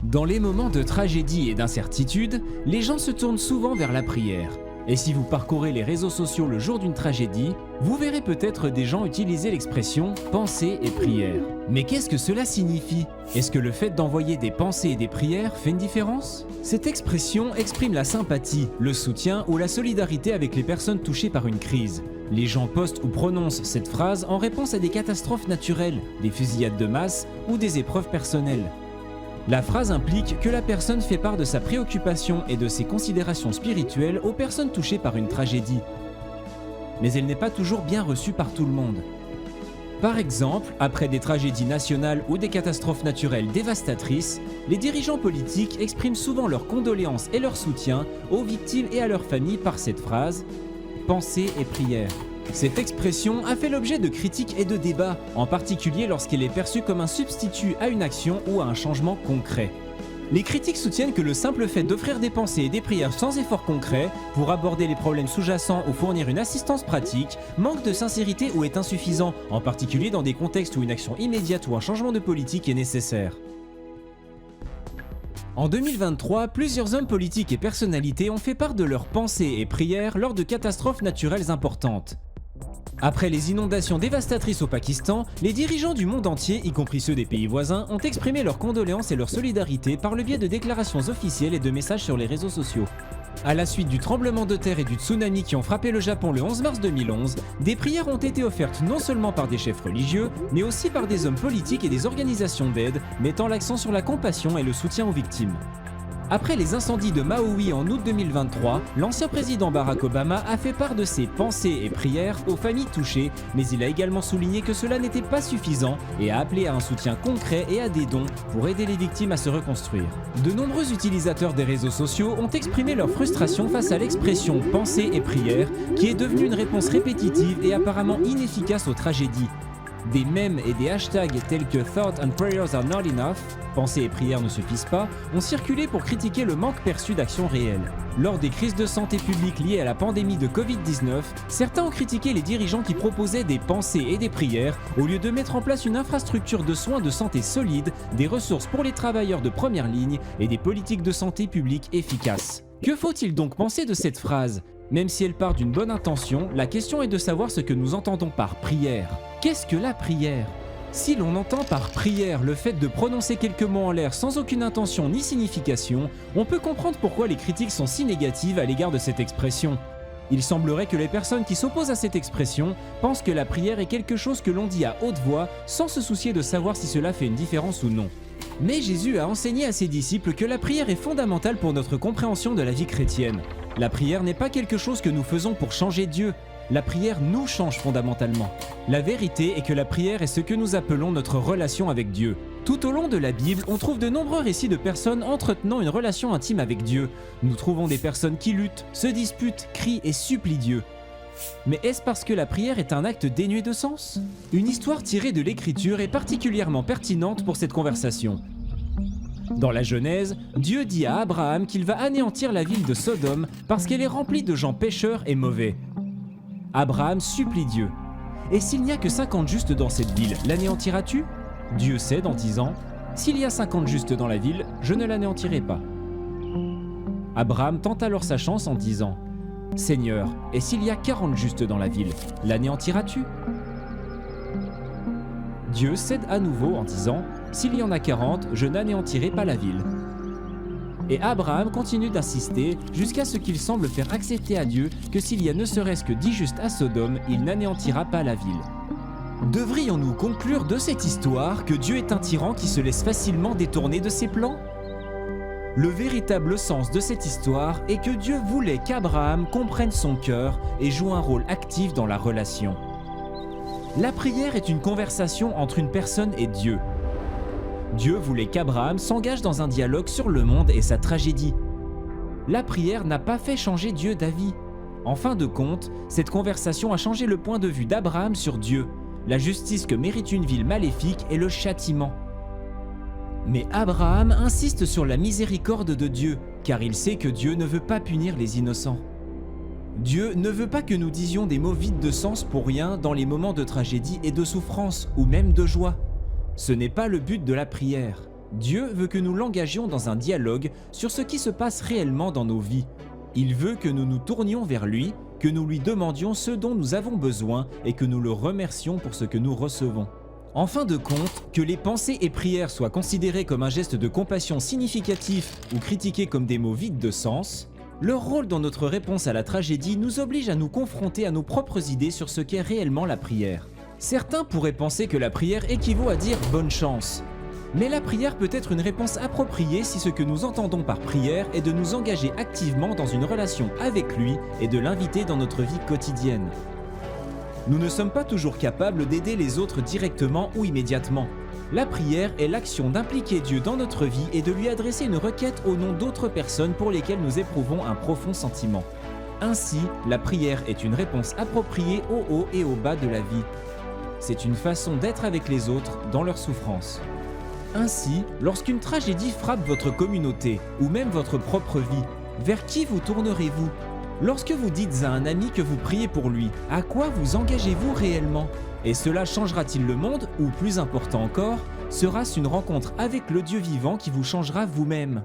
Dans les moments de tragédie et d'incertitude, les gens se tournent souvent vers la prière. Et si vous parcourez les réseaux sociaux le jour d'une tragédie, vous verrez peut-être des gens utiliser l'expression « pensée et prière ». Mais qu'est-ce que cela signifie? Est-ce que le fait d'envoyer des pensées et des prières fait une différence? Cette expression exprime la sympathie, le soutien ou la solidarité avec les personnes touchées par une crise. Les gens postent ou prononcent cette phrase en réponse à des catastrophes naturelles, des fusillades de masse ou des épreuves personnelles. La phrase implique que la personne fait part de sa préoccupation et de ses considérations spirituelles aux personnes touchées par une tragédie. Mais elle n'est pas toujours bien reçue par tout le monde. Par exemple, après des tragédies nationales ou des catastrophes naturelles dévastatrices, les dirigeants politiques expriment souvent leurs condoléances et leur soutien aux victimes et à leurs familles par cette phrase « pensée et prière ». Cette expression a fait l'objet de critiques et de débats, en particulier lorsqu'elle est perçue comme un substitut à une action ou à un changement concret. Les critiques soutiennent que le simple fait d'offrir des pensées et des prières sans effort concret, pour aborder les problèmes sous-jacents ou fournir une assistance pratique, manque de sincérité ou est insuffisant, en particulier dans des contextes où une action immédiate ou un changement de politique est nécessaire. En 2023, plusieurs hommes politiques et personnalités ont fait part de leurs pensées et prières lors de catastrophes naturelles importantes. Après les inondations dévastatrices au Pakistan, les dirigeants du monde entier, y compris ceux des pays voisins, ont exprimé leurs condoléances et leur solidarité par le biais de déclarations officielles et de messages sur les réseaux sociaux. À la suite du tremblement de terre et du tsunami qui ont frappé le Japon le 11 mars 2011, des prières ont été offertes non seulement par des chefs religieux, mais aussi par des hommes politiques et des organisations d'aide, mettant l'accent sur la compassion et le soutien aux victimes. Après les incendies de Maui en août 2023, l'ancien président Barack Obama a fait part de ses pensées et prières aux familles touchées, mais il a également souligné que cela n'était pas suffisant et a appelé à un soutien concret et à des dons pour aider les victimes à se reconstruire. De nombreux utilisateurs des réseaux sociaux ont exprimé leur frustration face à l'expression « pensée et prière » qui est devenue une réponse répétitive et apparemment inefficace aux tragédies. Des mèmes et des hashtags tels que « Thoughts and prayers are not enough » pensées et prières ne suffisent pas, ont circulé pour critiquer le manque perçu d'actions réelles. Lors des crises de santé publique liées à la pandémie de Covid-19, certains ont critiqué les dirigeants qui proposaient des pensées et des prières au lieu de mettre en place une infrastructure de soins de santé solide, des ressources pour les travailleurs de première ligne et des politiques de santé publique efficaces. Que faut-il donc penser de cette phrase? Même si elle part d'une bonne intention, la question est de savoir ce que nous entendons par prière. Qu'est-ce que la prière? Si l'on entend par prière le fait de prononcer quelques mots en l'air sans aucune intention ni signification, on peut comprendre pourquoi les critiques sont si négatives à l'égard de cette expression. Il semblerait que les personnes qui s'opposent à cette expression pensent que la prière est quelque chose que l'on dit à haute voix sans se soucier de savoir si cela fait une différence ou non. Mais Jésus a enseigné à ses disciples que la prière est fondamentale pour notre compréhension de la vie chrétienne. La prière n'est pas quelque chose que nous faisons pour changer Dieu. La prière nous change fondamentalement. La vérité est que la prière est ce que nous appelons notre relation avec Dieu. Tout au long de la Bible, on trouve de nombreux récits de personnes entretenant une relation intime avec Dieu. Nous trouvons des personnes qui luttent, se disputent, crient et supplient Dieu. Mais est-ce parce que la prière est un acte dénué de sens? Une histoire tirée de l'Écriture est particulièrement pertinente pour cette conversation. Dans la Genèse, Dieu dit à Abraham qu'il va anéantir la ville de Sodome parce qu'elle est remplie de gens pécheurs et mauvais. Abraham supplie Dieu. « Et s'il n'y a que 50 justes dans cette ville, l'anéantiras-tu » Dieu cède en disant « S'il y a 50 justes dans la ville, je ne l'anéantirai pas. » Abraham tente alors sa chance en disant « Seigneur, et s'il y a 40 justes dans la ville, l'anéantiras-tu » Dieu cède à nouveau en disant « S'il y en a 40, je n'anéantirai pas la ville. » Et Abraham continue d'insister jusqu'à ce qu'il semble faire accepter à Dieu que s'il y a ne serait-ce que 10 justes à Sodome, il n'anéantira pas la ville. Devrions-nous conclure de cette histoire que Dieu est un tyran qui se laisse facilement détourner de ses plans? Le véritable sens de cette histoire est que Dieu voulait qu'Abraham comprenne son cœur et joue un rôle actif dans la relation. La prière est une conversation entre une personne et Dieu. Dieu voulait qu'Abraham s'engage dans un dialogue sur le monde et sa tragédie. La prière n'a pas fait changer Dieu d'avis. En fin de compte, cette conversation a changé le point de vue d'Abraham sur Dieu, la justice que mérite une ville maléfique et le châtiment. Mais Abraham insiste sur la miséricorde de Dieu, car il sait que Dieu ne veut pas punir les innocents. Dieu ne veut pas que nous disions des mots vides de sens pour rien dans les moments de tragédie et de souffrance, ou même de joie. Ce n'est pas le but de la prière. Dieu veut que nous l'engagions dans un dialogue sur ce qui se passe réellement dans nos vies. Il veut que nous nous tournions vers lui, que nous lui demandions ce dont nous avons besoin et que nous le remercions pour ce que nous recevons. En fin de compte, que les pensées et prières soient considérées comme un geste de compassion significatif ou critiquées comme des mots vides de sens, leur rôle dans notre réponse à la tragédie nous oblige à nous confronter à nos propres idées sur ce qu'est réellement la prière. Certains pourraient penser que la prière équivaut à dire « bonne chance ». Mais la prière peut être une réponse appropriée si ce que nous entendons par prière est de nous engager activement dans une relation avec lui et de l'inviter dans notre vie quotidienne. Nous ne sommes pas toujours capables d'aider les autres directement ou immédiatement. La prière est l'action d'impliquer Dieu dans notre vie et de lui adresser une requête au nom d'autres personnes pour lesquelles nous éprouvons un profond sentiment. Ainsi, la prière est une réponse appropriée au haut et au bas de la vie. C'est une façon d'être avec les autres dans leur souffrance. Ainsi, lorsqu'une tragédie frappe votre communauté ou même votre propre vie, vers qui vous tournerez-vous ? Lorsque vous dites à un ami que vous priez pour lui, à quoi vous engagez-vous réellement ? Et cela changera-t-il le monde ou, plus important encore, sera-ce une rencontre avec le Dieu vivant qui vous changera vous-même ?